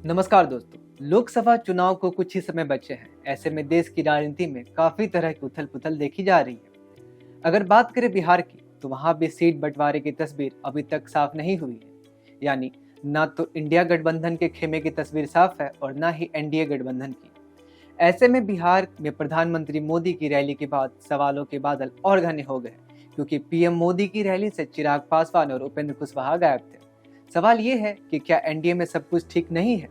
नमस्कार दोस्तों। लोकसभा चुनाव को कुछ ही समय बचे हैं। ऐसे में देश की राजनीति में काफी तरह की उथल पुथल देखी जा रही है। अगर बात करें बिहार की, तो वहां भी सीट बंटवारे की तस्वीर अभी तक साफ नहीं हुई है। यानी ना तो इंडिया गठबंधन के खेमे की तस्वीर साफ है और ना ही एनडीए गठबंधन की। ऐसे में बिहार में प्रधानमंत्री मोदी की रैली के बाद सवालों के बादल और घने हो गए, क्योंकि पीएम मोदी की रैली से चिराग पासवान और उपेंद्र कुशवाहा गायब थे। सवाल ये है कि क्या एनडीए में सब कुछ ठीक नहीं है?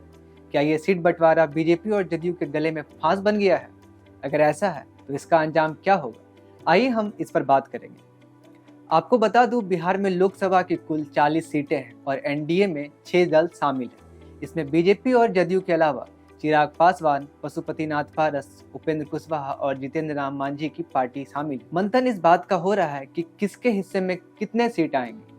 क्या ये सीट बंटवारा बीजेपी और जदयू के गले में फांस बन गया है? अगर ऐसा है तो इसका अंजाम क्या होगा? आइए हम इस पर बात करेंगे। आपको बता दूं, बिहार में लोकसभा की कुल 40 सीटें हैं और एनडीए में 6 दल शामिल हैं। इसमें बीजेपी और जदयू के अलावा चिराग पासवान, पशुपतिनाथ पारस, उपेंद्र कुशवाहा और जितेंद्र राम मांझी की पार्टी शामिल। मंथन इस बात का हो रहा है कि किसके हिस्से में कितने सीट आएंगे।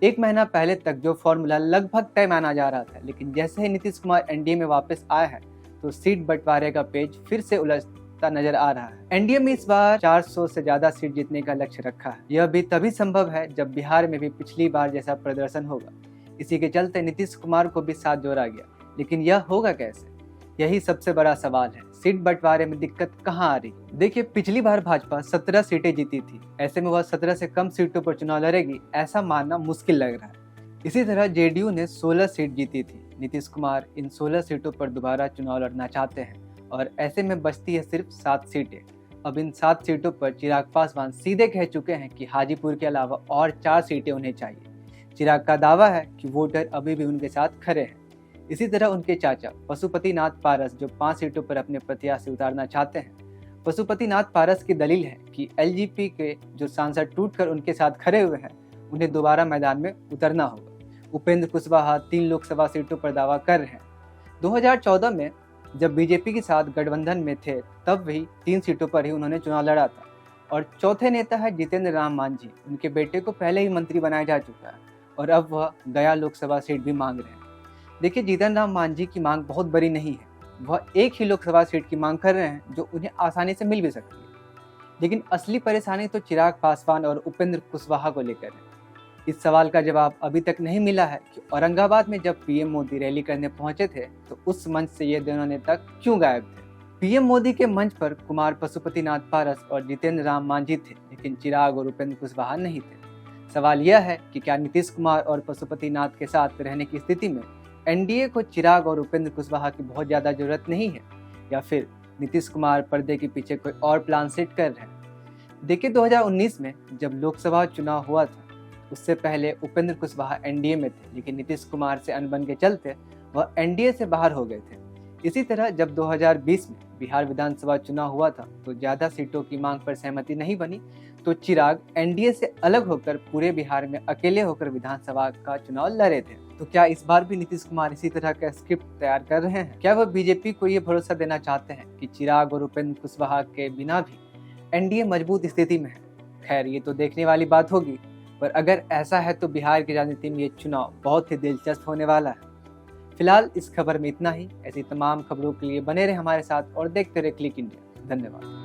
एक महीना पहले तक जो फॉर्मूला लगभग तय माना जा रहा था, लेकिन जैसे ही नीतीश कुमार एनडीए में वापस आए हैं तो सीट बंटवारे का पेज फिर से उलझता नजर आ रहा है। एनडीए में इस बार 400 से ज्यादा सीट जीतने का लक्ष्य रखा है। यह भी तभी संभव है जब बिहार में भी पिछली बार जैसा प्रदर्शन होगा। इसी के चलते नीतीश कुमार को भी साथ जोड़ा गया, लेकिन यह होगा कैसे? यही सबसे बड़ा सवाल है। सीट बंटवारे में दिक्कत कहाँ आ रही? देखिए, पिछली बार भाजपा 17 सीटें जीती थी। ऐसे में वह 17 से कम सीटों पर चुनाव लड़ेगी, ऐसा मानना मुश्किल लग रहा है। इसी तरह जेडीयू ने 16 सीट जीती थी। नीतीश कुमार इन 16 सीटों पर दोबारा चुनाव लड़ना चाहते हैं और ऐसे में बचती है सिर्फ 7 सीटें। अब इन 7 सीटों पर चिराग पासवान सीधे कह चुके हैं कि हाजीपुर के अलावा और 4 सीटें उन्हें चाहिए। चिराग का दावा है कि वोटर अभी भी उनके साथ खड़े हैं। इसी तरह उनके चाचा पशुपतिनाथ पारस, जो 5 सीटों पर अपने प्रत्याशी उतारना चाहते हैं। पशुपतिनाथ पारस की दलील है कि एलजेपी के जो सांसद टूटकर उनके साथ खड़े हुए हैं, उन्हें दोबारा मैदान में उतरना होगा। उपेंद्र कुशवाहा 3 लोकसभा सीटों पर दावा कर रहे हैं। 2014 में जब बीजेपी के साथ गठबंधन में थे, तब भी 3 सीटों पर ही उन्होंने चुनाव लड़ा था। और चौथे नेता है जितेंद्र राम मांझी। उनके बेटे को पहले ही मंत्री बनाया जा चुका है और अब वह गया लोकसभा सीट भी मांग रहे हैं। देखिए, जितेंद्र राम मांझी की मांग बहुत बड़ी नहीं है। वह एक ही लोकसभा सीट की मांग कर रहे हैं, जो उन्हें आसानी से मिल भी सकती है। लेकिन असली परेशानी तो चिराग पासवान और उपेंद्र कुशवाहा को लेकर है। इस सवाल का जवाब अभी तक नहीं मिला है कि औरंगाबाद में जब पीएम मोदी रैली करने पहुंचे थे, तो उस मंच से ये दोनों नेता क्यों गायब थे? पीएम मोदी के मंच पर कुमार पशुपतिनाथ पारस और जितेंद्र राम मांझी थे, लेकिन चिराग और उपेंद्र कुशवाहा नहीं थे। सवाल यह है कि क्या नीतीश कुमार और पशुपतिनाथ के साथ रहने की स्थिति में एनडीए को चिराग और उपेंद्र कुशवाहा की बहुत ज्यादा जरूरत नहीं है, या फिर नीतीश कुमार पर्दे के पीछे कोई और प्लान सेट कर रहे हैं? देखिए, 2019 में जब लोकसभा चुनाव हुआ था, उससे पहले उपेंद्र कुशवाहा एनडीए में थे, लेकिन नीतीश कुमार से अनबन के चलते वह एनडीए से बाहर हो गए थे। इसी तरह जब 2020 में बिहार विधानसभा चुनाव हुआ था, तो ज्यादा सीटों की मांग पर सहमति नहीं बनी, तो चिराग एनडीए से अलग होकर पूरे बिहार में अकेले होकर विधानसभा का चुनाव लड़े थे। तो क्या इस बार भी नीतीश कुमार इसी तरह का स्क्रिप्ट तैयार कर रहे हैं? क्या वह बीजेपी को ये भरोसा देना चाहते हैं कि चिराग और उपेंद्र कुशवाहा के बिना भी एनडीए मजबूत स्थिति में है? खैर, ये तो देखने वाली बात होगी, पर अगर ऐसा है तो बिहार की राजनीति में ये चुनाव बहुत ही दिलचस्प होने वाला है। फिलहाल इस खबर में इतना ही। ऐसी तमाम खबरों के लिए बने रहे हमारे साथ और देखते रहे क्लिक इंडिया। धन्यवाद।